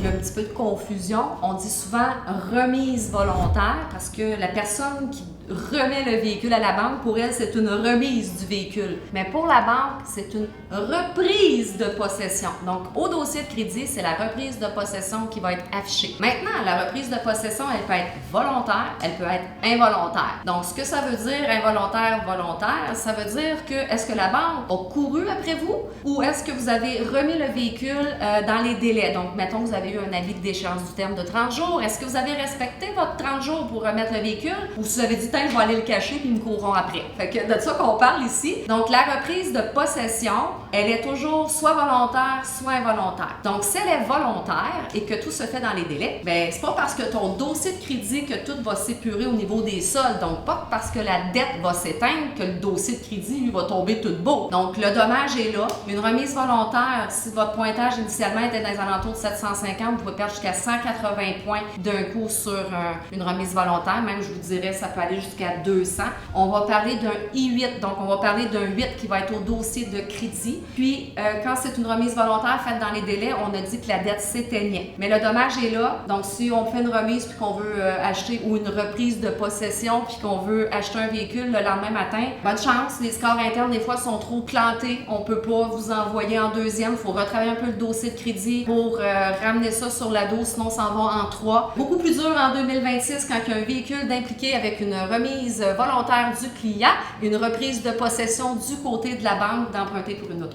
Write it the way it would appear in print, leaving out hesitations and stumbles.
il y a un petit peu de confusion. On dit souvent remise volontaire parce que la personne qui remet le véhicule à la banque, pour elle, c'est une remise du véhicule. Mais pour la banque, c'est une reprise de possession. Donc, au dossier de crédit, c'est la reprise de possession qui va être affichée. Maintenant, la reprise de possession, elle peut être volontaire, elle peut être involontaire. Donc, ce que ça veut dire involontaire, volontaire, ça veut dire que est-ce que la banque a couru après vous ou est-ce que vous avez remis le véhicule dans les délais? Donc, mettons que vous avez eu un avis de déchéance du terme de 30 jours. Est-ce que vous avez respecté votre 30 jours pour remettre le véhicule ou si vous avez dit, tiens, je vais aller le cacher puis ils me courront après? Fait que de ça qu'on parle ici. Donc, la reprise de possession, elle est toujours soit volontaire, soit involontaire. Donc, si elle est volontaire et que tout se fait dans les délais, ben c'est pas parce que ton dossier de crédit que tout va s'épurer au niveau des soldes. Donc, pas parce que la dette va s'éteindre que le dossier de crédit, lui, va tomber tout beau. Donc, le dommage est là. Une remise volontaire, si votre pointage initialement était dans les alentours de 750, vous pouvez perdre jusqu'à 180 points d'un coup sur une remise volontaire. Même, je vous dirais, ça peut aller jusqu'à 200. On va parler d'un I8. Donc, on va parler d'un 8 qui va être au dossier de crédit. Puis, quand c'est une remise volontaire faite dans les délais, on a dit que la dette s'éteignait. Mais le dommage est là. Donc, si on fait une remise puis qu'on veut acheter ou une reprise de possession puis qu'on veut acheter un véhicule le lendemain matin, bonne chance. Les scores internes, des fois, sont trop plantés. On peut pas vous envoyer en deuxième. Il faut retravailler un peu le dossier de crédit pour ramener ça sur la dos, sinon ça en va en 3. Beaucoup plus dur en 2026 quand il y a un véhicule d'impliqué avec une remise volontaire du client, une reprise de possession du côté de la banque d'emprunter pour une auto.